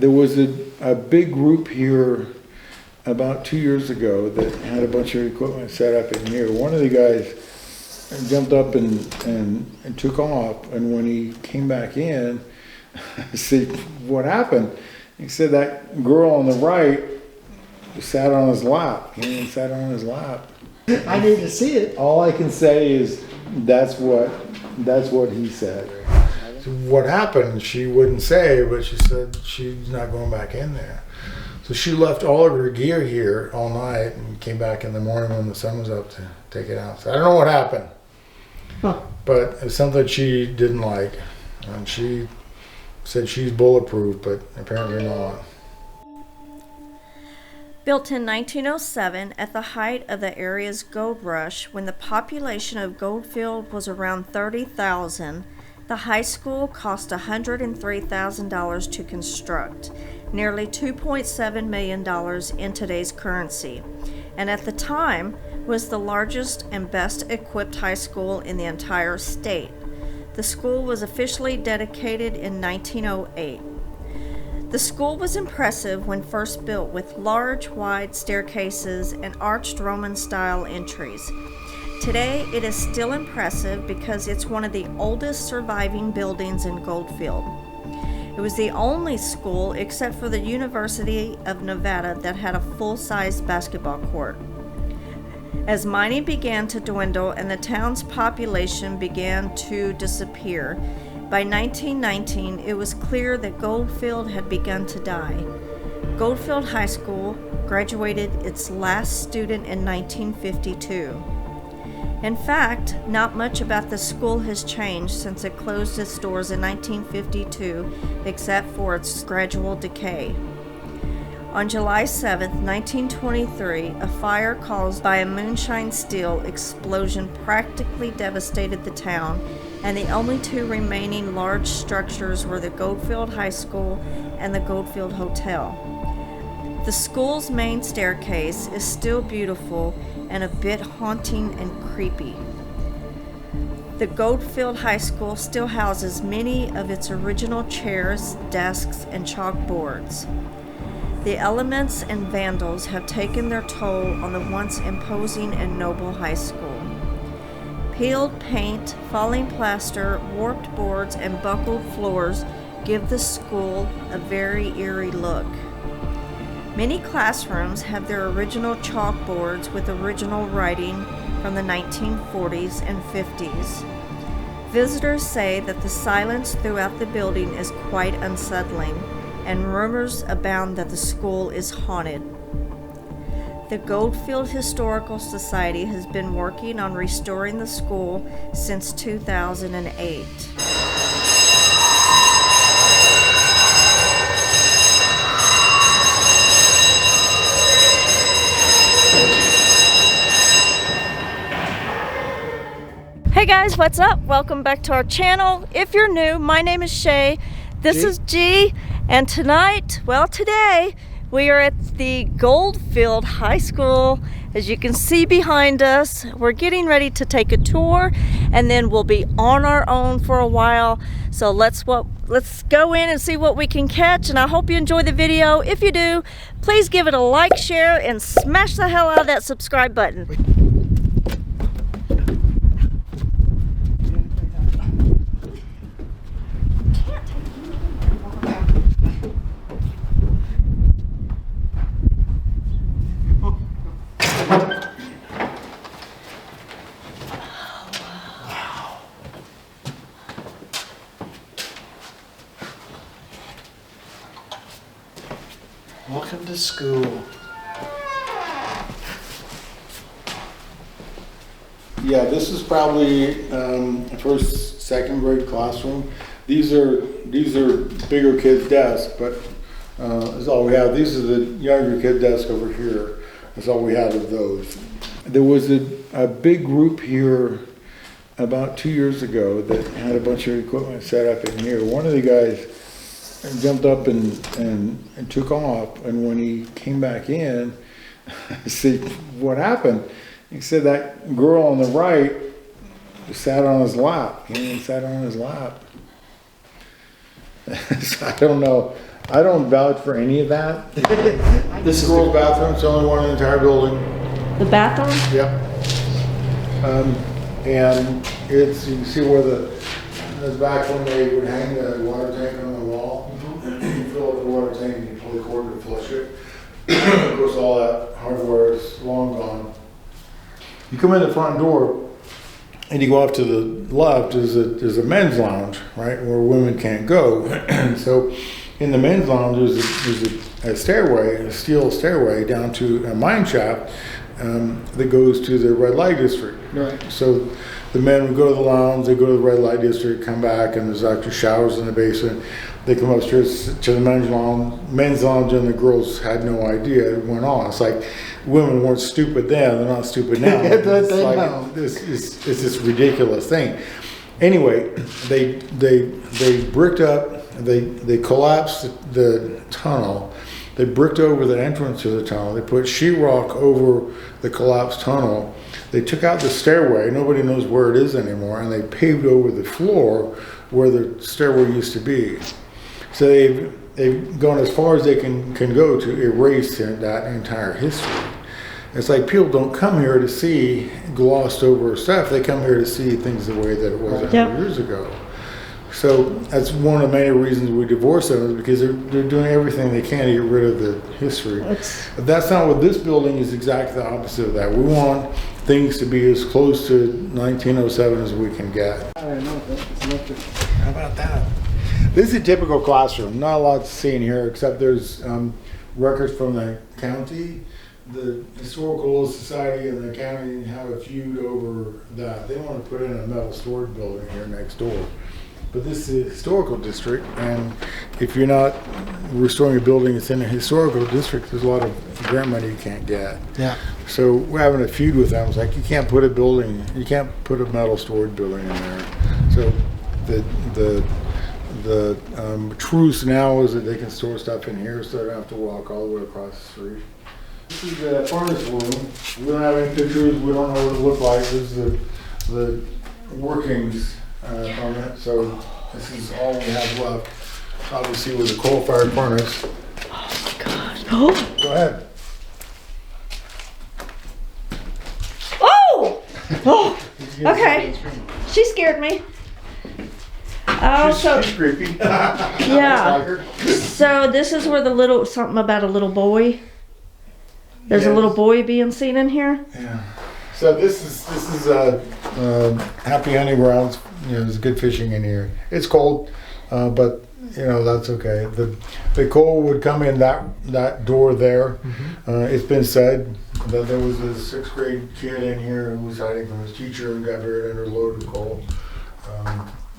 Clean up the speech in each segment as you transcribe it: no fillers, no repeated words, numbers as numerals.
There was a big group here about 2 years ago that had a bunch of equipment set up in here. One of the guys jumped up and took off, and when he came back in, I said, "What happened?" He said that girl on the right sat on his lap. He sat on his lap. I need to see it. All I can say is that's what he said. So what happened? She wouldn't say, but she said she's not going back in there. So she left all of her gear here all night and came back in the morning when the sun was up to take it out. So I don't know what happened, but it's something she didn't like, and she said she's bulletproof, but apparently not. Built in 1907 at the height of the area's gold rush, when the population of Goldfield was around 30,000, the high school cost $103,000 to construct, nearly $2.7 million in today's currency, and at the time was the largest and best equipped high school in the entire state. The school was officially dedicated in 1908. The school was impressive when first built, with large, wide staircases and arched Roman-style entries. Today, it is still impressive because it's one of the oldest surviving buildings in Goldfield. It was the only school, except for the University of Nevada, that had a full-size basketball court. As mining began to dwindle and the town's population began to disappear, by 1919, it was clear that Goldfield had begun to die. Goldfield High School graduated its last student in 1952. In fact, not much about the school has changed since it closed its doors in 1952, except for its gradual decay. On July 7, 1923, a fire caused by a moonshine steel explosion practically devastated the town, and the only two remaining large structures were the Goldfield High School and the Goldfield Hotel. The school's main staircase is still beautiful and a bit haunting and creepy. The Goldfield High School still houses many of its original chairs, desks, and chalkboards. The elements and vandals have taken their toll on the once imposing and noble high school. Peeled paint, falling plaster, warped boards, and buckled floors give the school a very eerie look. Many classrooms have their original chalkboards with original writing from the 1940s and 50s. Visitors say that the silence throughout the building is quite unsettling, and rumors abound that the school is haunted. The Goldfield Historical Society has been working on restoring the school since 2008. Hey guys, what's up? Welcome back to our channel. If you're new, my name is Shay. This is G, and today, we are at the Goldfield High School. As you can see behind us, we're getting ready to take a tour, and then we'll be on our own for a while. So let's go in and see what we can catch, and I hope you enjoy the video. If you do, please give it a like, share, and smash the hell out of that subscribe button. Welcome to school. Yeah, this is probably first, second grade classroom. These are bigger kids' desks, but that's all we have. These are the younger kid desk over here. That's all we have of those. There was a big group here about 2 years ago that had a bunch of equipment set up in here. One of the guys jumped up and took off, and when he came back in, I said, "What happened?" He said that girl on the right sat on his lap. He sat on his lap. So I don't know I don't vouch for any of that. This is the girls' bathroom, it's the only one in the entire building. The bathroom? Yep. And it's, you can see where the back when they would hang the water tank on the wall. You fill up the water tank and you pull the cord to flush it. Of course, all that hardware is long gone. You come in the front door and you go off to the left, there's a men's lounge, right, where women can't go. So in the men's lounge, there's a stairway, a steel stairway down to a mine shaft that goes to the red light district. Right. So the men would go to the lounge, they go to the red light district, come back, and there's actually showers in the basement. They come upstairs to the men's lounge, and the girls had no idea it went on. It's like women weren't stupid then; they're not stupid now. But It's they like, know. it's this ridiculous thing. Anyway, they bricked up. They collapsed the tunnel. They bricked over the entrance to the tunnel. They put sheetrock over the collapsed tunnel. They took out the stairway. Nobody knows where it is anymore, and they paved over the floor where the stairway used to be. So they've gone as far as they can go to erase that entire history. It's like people don't come here to see glossed over stuff. They come here to see things the way that it was 100 years ago. So that's one of the many reasons we divorce them, is because they're doing everything they can to get rid of the history. But that's not what this building is. Exactly the opposite of that. We want things to be as close to 1907 as we can get. I don't know. It's electric. How about that? This is a typical classroom. Not a lot to see in here, except there's records from the county. The Historical Society and the county have a feud over that. They want to put in a metal storage building here next door. But this is a historical district, and if you're not restoring a building that's in a historical district, there's a lot of grant money you can't get. Yeah. So we're having a feud with them. It's like you can't put a metal storage building in there. So the truce now is that they can store stuff in here, so they don't have to walk all the way across the street. This is the furnace room. We don't have any pictures. We don't know what it looked like. This is the workings from it. So this is all we have left. Obviously, with a coal-fired furnace. Oh my gosh. Oh! Go ahead. Oh! Oh! Okay. She scared me. Oh, so She's creepy. yeah. So this is where something about a little boy. There's a little boy being seen in here. Yeah. So this is happy hunting grounds. You know, there's good fishing in here. It's cold, but you know that's okay. The coal would come in that door there. It's been said that there was a 6th grade kid in here who was hiding from his teacher and got buried under a load of coal.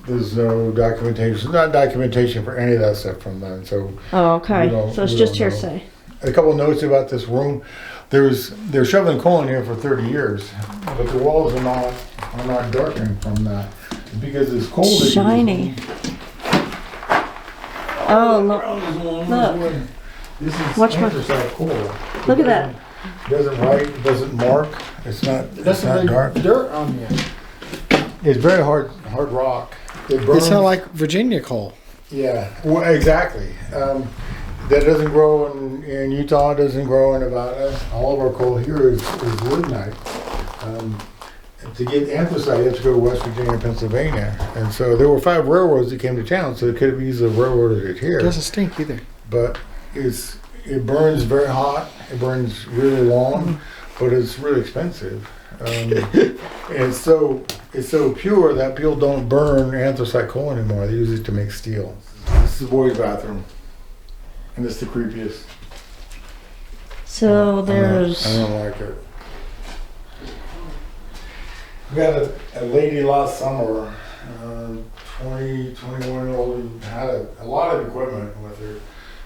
There's no documentation, not documentation for any of that stuff from then. So Oh, okay. So it's just don't know. hearsay. A couple of notes about this room. They're shoveling coal in here for 30 years, but the walls are not darkening from that because it's cold. Shiny. Oh, look. This is Watch my- anthracite coal. Look at that. It doesn't write. It doesn't mark. It's not dark. Dirt on you. It's very hard rock. It burns. It's not like Virginia coal. Yeah, well, exactly. That doesn't grow in Utah, doesn't grow in Nevada. All of our coal here is lignite. To get anthracite, you have to go to West Virginia, Pennsylvania. And so there were 5 railroads that came to town, so they could have easily railroaded it here. It doesn't stink either. But it burns very hot, it burns really long, but it's really expensive. And it's so pure that people don't burn anthracite coal anymore. They use it to make steel. This is the boys' bathroom. And it's the creepiest. So there's. I don't like it. We had a lady last summer, 21-year-old, who had a lot of equipment with her.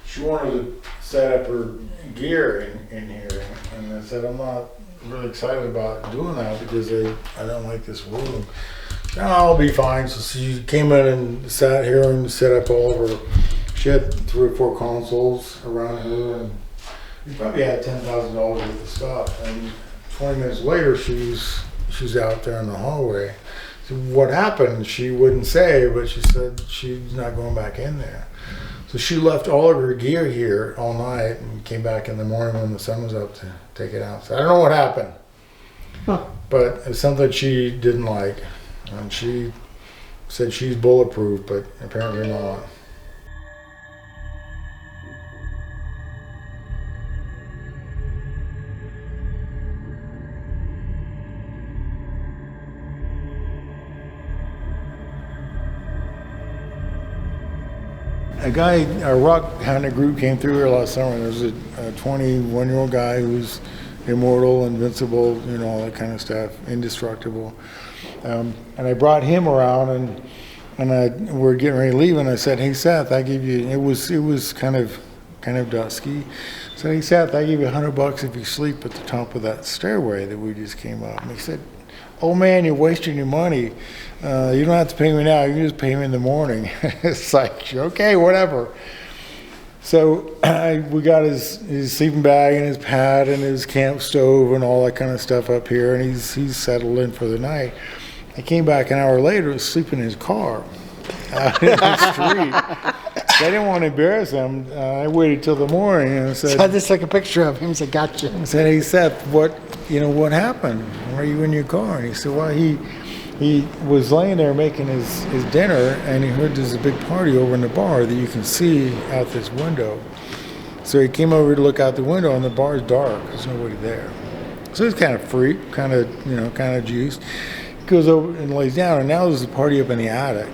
She wanted to set up her gear in here. And I said, I'm not really excited about doing that because I don't like this room. So I'll be fine. So she came in and sat here and set up all of her. She had 3 or 4 consoles around her, and we probably had $10,000 worth of stuff. And 20 minutes later, she's out there in the hallway. So what happened? She wouldn't say, but she said she's not going back in there. So she left all of her gear here all night and came back in the morning when the sun was up to take it out. So I don't know what happened, but it's something she didn't like. And she said she's bulletproof, but apparently not. A rock hunting group came through here last summer. There was a 21-year-old guy who's immortal, invincible, you know, all that kind of stuff, indestructible. And I brought him around, and we're getting ready to leave, and I said, "Hey Seth, I give you." It was kind of dusky. I said, "Hey Seth, I give you $100 if you sleep at the top of that stairway that we just came up." And he said, "Oh man, you're wasting your money. You don't have to pay me now. You can just pay me in the morning." It's like, okay, whatever. So we got his sleeping bag and his pad and his camp stove and all that kind of stuff up here, and he's settled in for the night. I came back an hour later, was sleeping in his car out in the street. I didn't want to embarrass him. I waited till the morning and said, So I just took a picture of him and said, "Gotcha." I said, "Hey Seth, what happened? Why are you in your car?" And he said, "Well, he was laying there making his dinner, and he heard there's a big party over in the bar that you can see out this window. So he came over to look out the window, and the bar's dark. There's nobody there. So he's kind of freaked, kind of juiced. He goes over and lays down, and now there's a party up in the attic.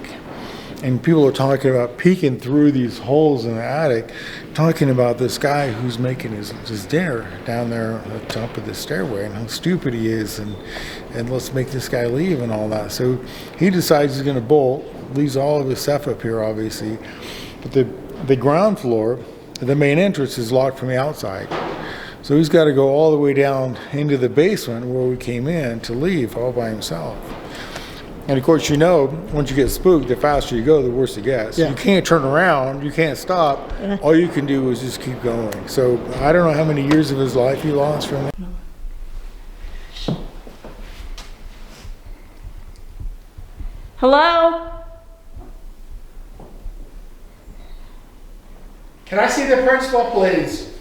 And people are talking about peeking through these holes in the attic, talking about this guy who's making his dinner down there at the top of the stairway and how stupid he is, and let's make this guy leave and all that." So he decides he's going to bolt, leaves all of his stuff up here, obviously. But the ground floor, the main entrance, is locked from the outside. So he's got to go all the way down into the basement where we came in to leave all by himself. And of course, once you get spooked, the faster you go, the worse it gets. Yeah. You can't turn around, you can't stop. All you can do is just keep going. So I don't know how many years of his life he lost from that. Hello? Can I see the principal, please?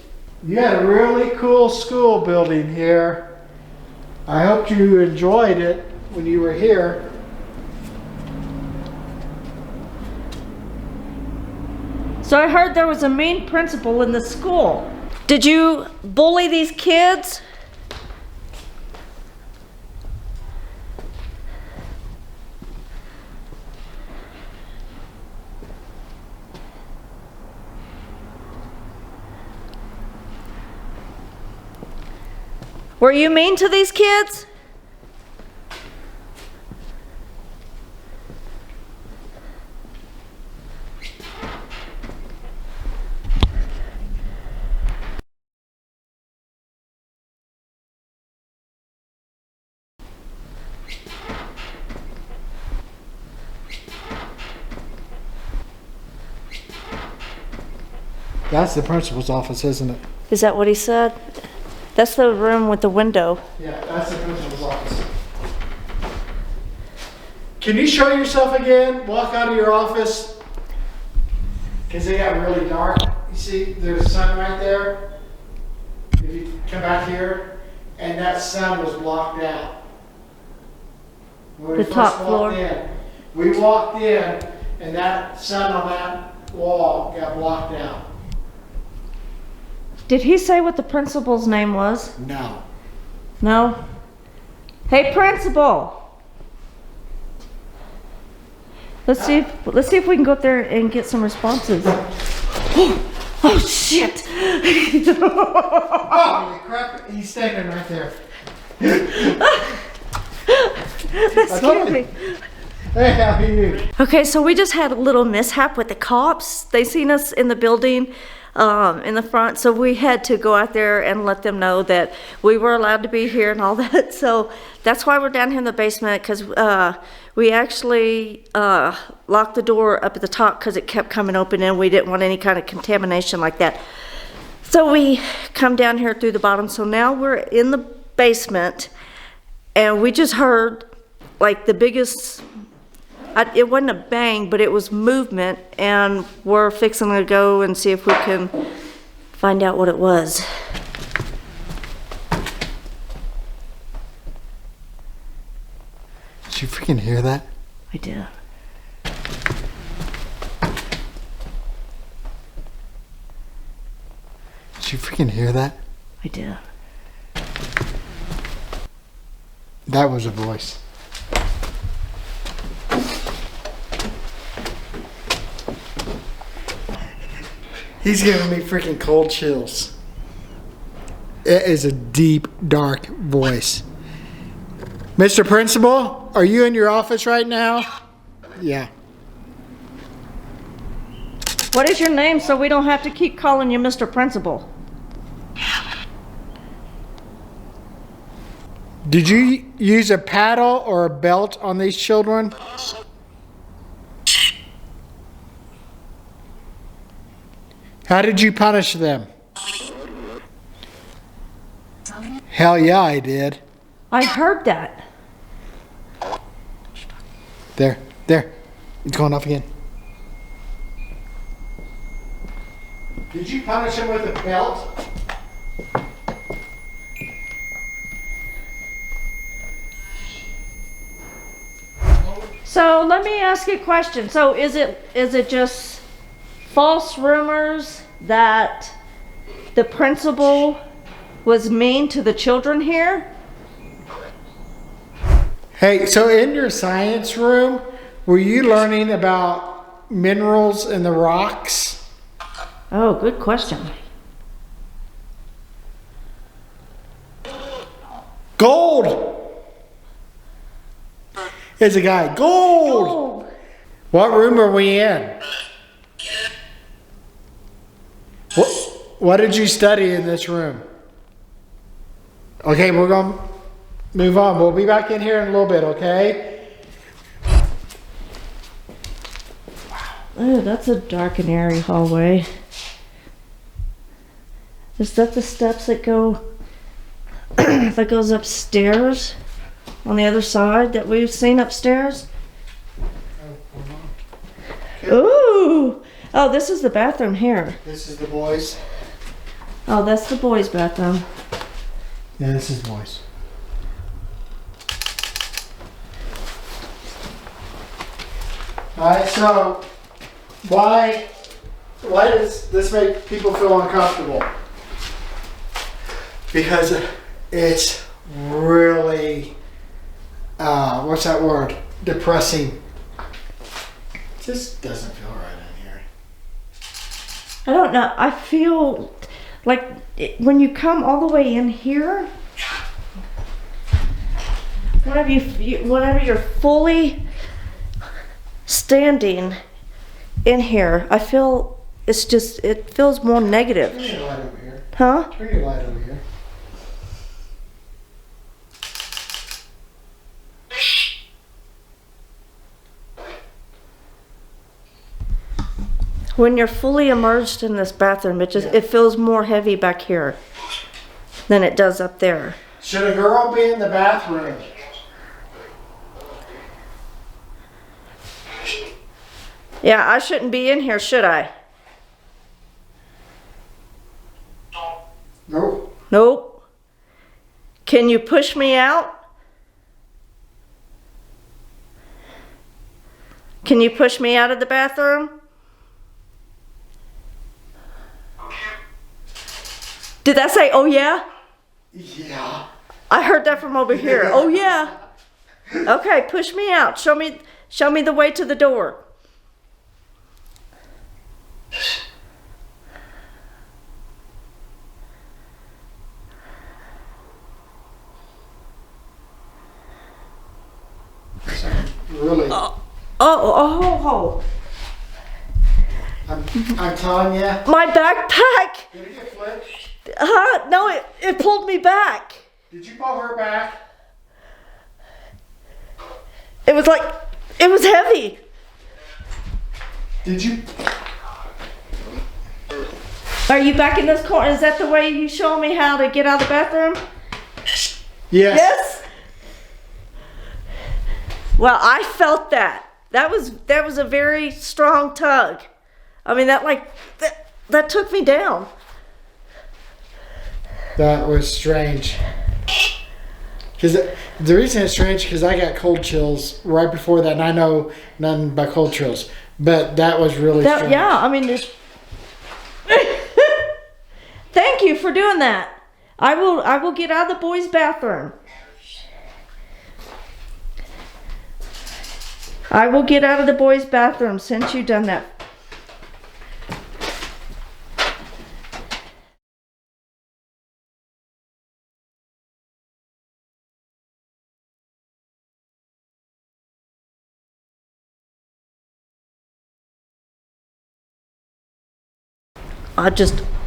You had a really cool school building here. I hope you enjoyed it when you were here. So I heard there was a mean principal in the school. Did you bully these kids? Were you mean to these kids? That's the principal's office, isn't it? Is that what he said? That's the room with the window. Yeah, that's the principal's office. Can you show yourself again? Walk out of your office. Because they got really dark. You see, there's a sun right there. If you come back here, and that sun was blocked out. When we The top first floor. walked in, we walked in, and that sun on that wall got blocked out. Did he say what the principal's name was? No. No? Hey, principal! Let's see if we can go up there and get some responses. Oh shit! Holy crap, he's standing right there. That scared me. Hey, how are you? Okay, so we just had a little mishap with the cops. They seen us in the building in the front, so we had to go out there and let them know that we were allowed to be here and all that. So that's why we're down here in the basement, because we actually locked the door up at the top because it kept coming open and we didn't want any kind of contamination like that. So we come down here through the bottom. So now we're in the basement and we just heard like the biggest it wasn't a bang, but it was movement, and we're fixing to go and see if we can find out what it was. Did you freaking hear that? I did. Did you freaking hear that? I did. That was a voice. He's giving me freaking cold chills. It is a deep, dark voice. Mr. Principal, are you in your office right now? Yeah. What is your name so we don't have to keep calling you Mr. Principal? Did you use a paddle or a belt on these children? How did you punish them? Hell yeah, I did. I heard that. There. It's going off again. Did you punish him with a belt? So let me ask you a question. So is it just false rumors that the principal was mean to the children here? Hey, so in your science room, were you learning about minerals in the rocks? Oh, good question. Gold! There's a guy. Gold! Oh, What room are we in? What did you study in this room? Okay, we're going to move on. We'll be back in here in a little bit, okay? oh, that's a dark and airy hallway. Is that the steps that go that goes upstairs on the other side that we've seen upstairs? Ooh! Oh, this is the bathroom here. This is the boys. Oh, that's the boys' bathroom. Yeah, this is boys. Alright, so why does this make people feel uncomfortable? Because it's really, what's that word? Depressing. It just doesn't feel right in here. I don't know. I feel like when you come all the way in here, whenever you're fully standing in here, I feel it feels more negative. Turn your light over here. Huh? Turn your light over here. When you're fully immersed in this bathroom, it feels more heavy back here than it does up there. Should a girl be in the bathroom? Yeah, I shouldn't be in here, should I? Nope. Nope. Can you push me out? Can you push me out of the bathroom? Did that say, oh yeah? Yeah. I heard that from over here. Oh yeah. Okay, push me out. Show me the way to the door. Really. Oh. I'm telling you. My backpack. Did it get flipped? Huh? No, it pulled me back. Did you pull her back? It was heavy. Did you? Are you back in this corner? Is that the way you show me how to get out of the bathroom? Yes. Yes? Well, I felt that. That was a very strong tug. I mean, that took me down. That was strange. Because the reason it's strange because I got cold chills right before that, and I know nothing about cold chills, but that was really strange. Yeah, I mean, thank you for doing that. I will get out of the boys' bathroom. I will get out of the boys' bathroom since you've done that.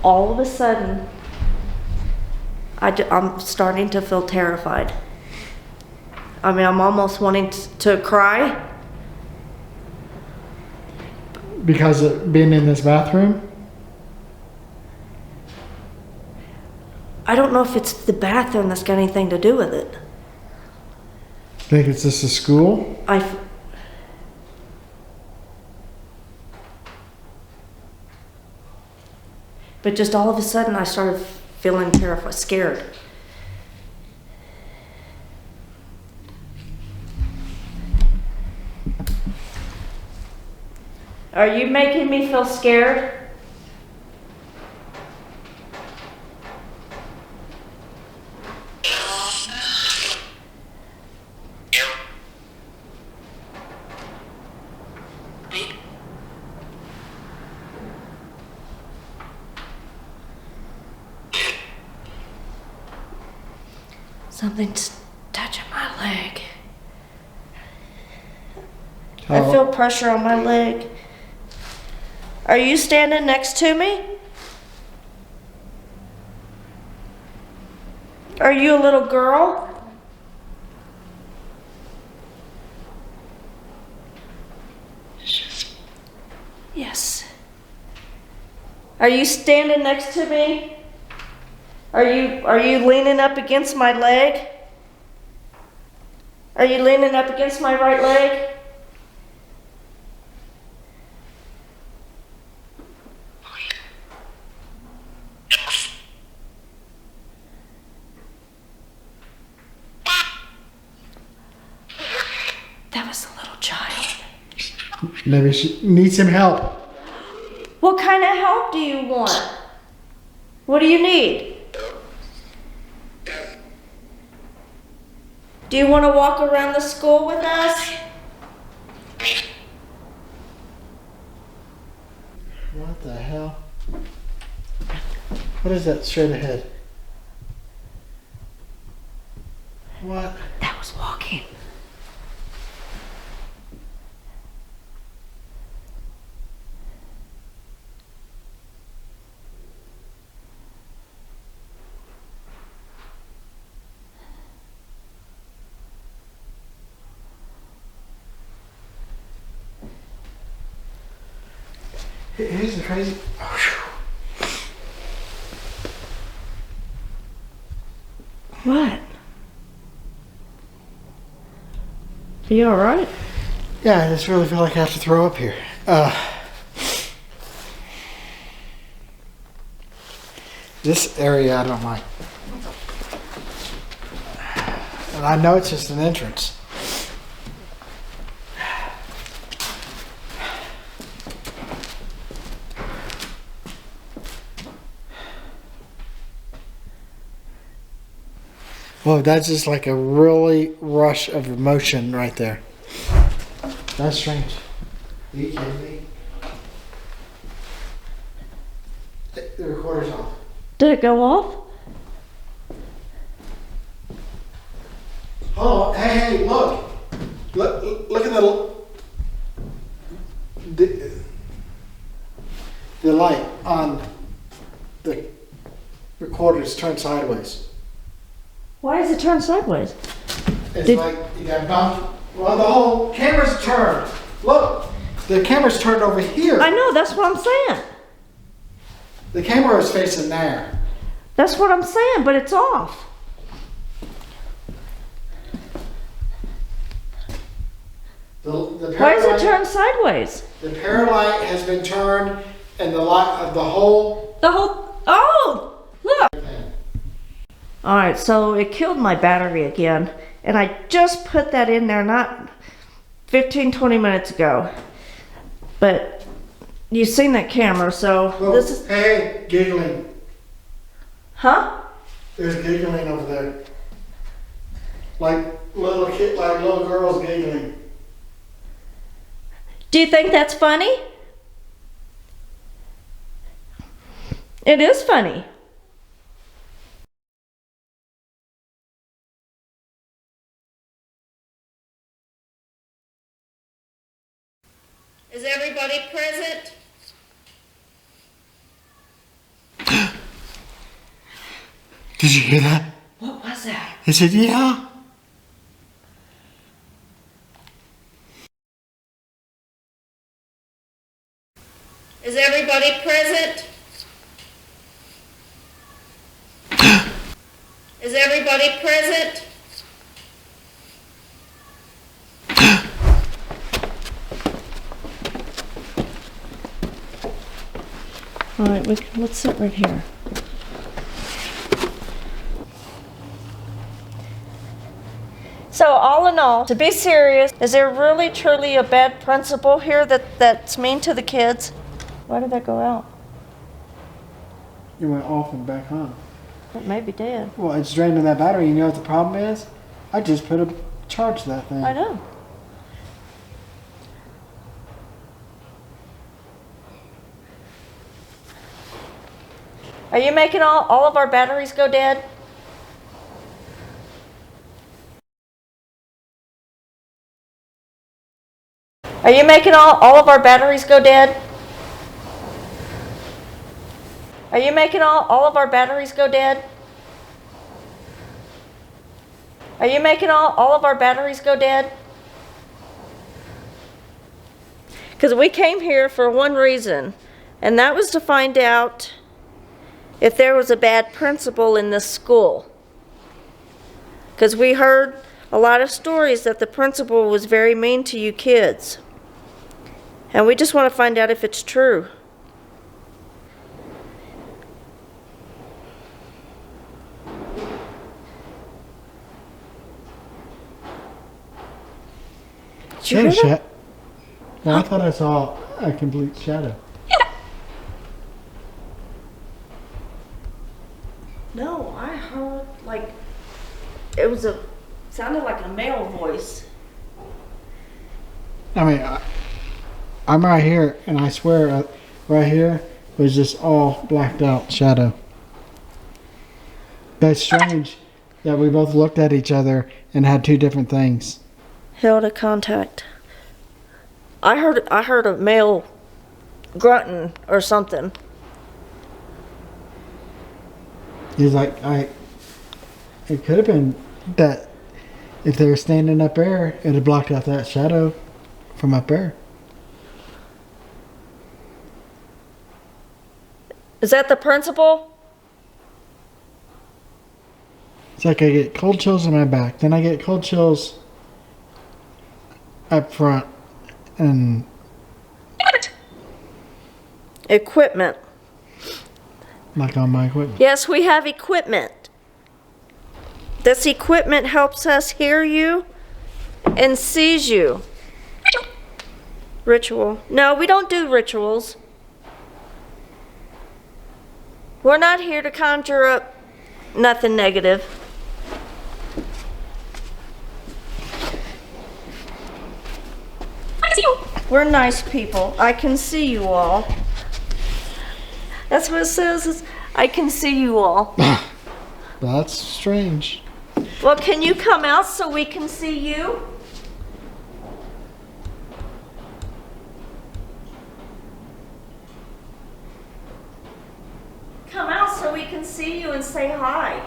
All of a sudden, I'm starting to feel terrified. I mean, I'm almost wanting to cry. Because of being in this bathroom? I don't know if it's the bathroom that's got anything to do with it. Think it's just a school? But just all of a sudden, I started feeling terrified, scared. Are you making me feel scared? Something's touching my leg. I feel pressure on my leg. Are you standing next to me? Are you a little girl? Yes. Are you standing next to me? Are you leaning up against my leg? Are you leaning up against my right leg? That was a little child. Maybe she needs some help. What kind of help do you want? What do you need? Do you want to walk around the school with us? What the hell? What is that straight ahead? What? That was walking. Here's the crazy. What? Are you alright? Yeah, I just really feel like I have to throw up here. This area I don't like. And I know it's just an entrance. Whoa, that's just like a really rush of emotion right there. That's strange. Are you kidding me? The recorder's off. Did it go off? Oh, hey, look. Look at the light on the recorder's turned sideways. Why is it turned sideways? It's like you got bumped. Well, the whole camera's turned. Look, the camera's turned over here. I know, that's what I'm saying. The camera is facing there. That's what I'm saying, but it's off. The Why is it turned sideways? The paralight has been turned, and the light of the whole. Oh, look. All right, so it killed my battery again, and I just put that in there not 15-20 minutes ago. But you've seen that camera, so Look, this is. Hey, giggling. Huh? There's giggling over there. Like little girls giggling. Do you think that's funny? It is funny. Is everybody present? Did you hear that? What was that? He said, yeah. Is everybody present? Is everybody present? All right, let's sit right here. So all in all, to be serious, is there really truly a bad principal here that's mean to the kids? Why did that go out? It went off and back on. It may be dead. Well, it's draining that battery. You know what the problem is? I just put a charge to that thing. I know. Are you making all of our batteries go dead? Are you making all of our batteries go dead? Are you making all of our batteries go dead? Are you making all of our batteries go dead? Because we came here for one reason, and that was to find out if there was a bad principal in this school. Because we heard a lot of stories that the principal was very mean to you kids. And we just want to find out if it's true. Did you hear that? Well, I thought I saw a complete shadow. No, I heard like sounded like a male voice. I mean, I'm right here, and I swear, right here was just all blacked out shadow. That's strange that we both looked at each other and had two different things. Held a contact. I heard a male grunting or something. He's like, it could have been that if they were standing up there, it had blocked out that shadow from up there. Is that the principal? It's like I get cold chills in my back, then I get cold chills up front, and Equipment. like on my equipment. Yes, we have equipment. This equipment helps us hear you and sees you. Ritual. No, we don't do rituals. We're not here to conjure up nothing negative. We're nice people. I can see you all. That's what it says. Is I can see you all. That's strange. Well, can you come out so we can see you? Come out so we can see you and say hi.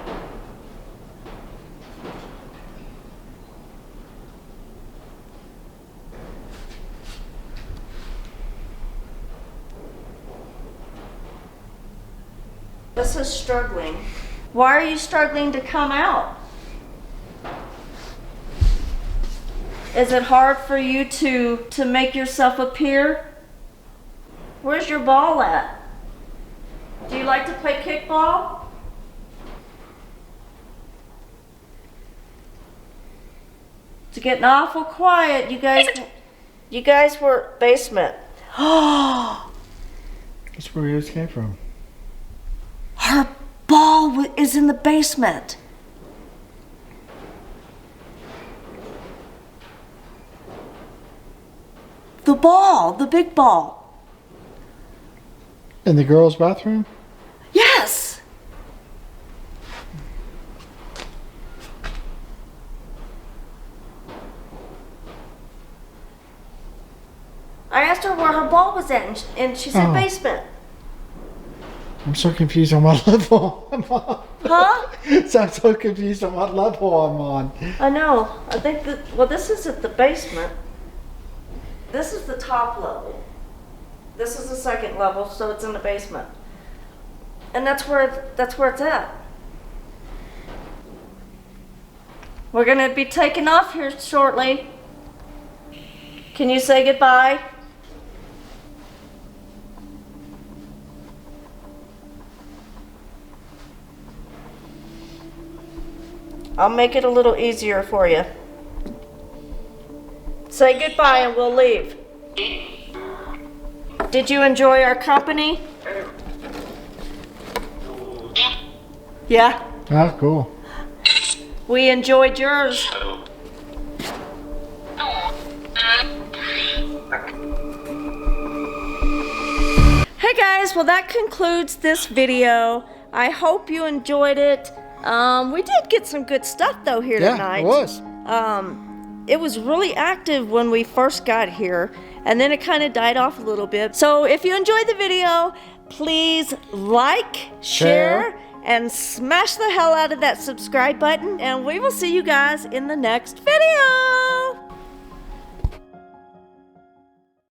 This is struggling. Why are you struggling to come out? Is it hard for you to make yourself appear? Where's your ball at? Do you like to play kickball? It's getting awful quiet. You guys were basement. Oh, That's where yours came from. her ball is in the basement. The ball, the big ball. In the girls' bathroom? Yes. I asked her where her ball was at, and she said Oh. basement. I'm so confused on what level I'm on. Huh? So I'm so confused on what level I'm on. I know. I think that, well, this is at the basement. This is the top level. This is the second level, so it's in the basement. And that's where it's at. We're gonna be taking off here shortly. Can you say goodbye? I'll make it a little easier for you. Say goodbye and we'll leave. Did you enjoy our company? Yeah? Oh, cool. We enjoyed yours. Hey guys, well that concludes this video. I hope you enjoyed it. We did get some good stuff though here tonight. Yeah, it was. It was really active when we first got here, and then it kind of died off a little bit. So if you enjoyed the video, please like, share, and smash the hell out of that subscribe button, and we will see you guys in the next video.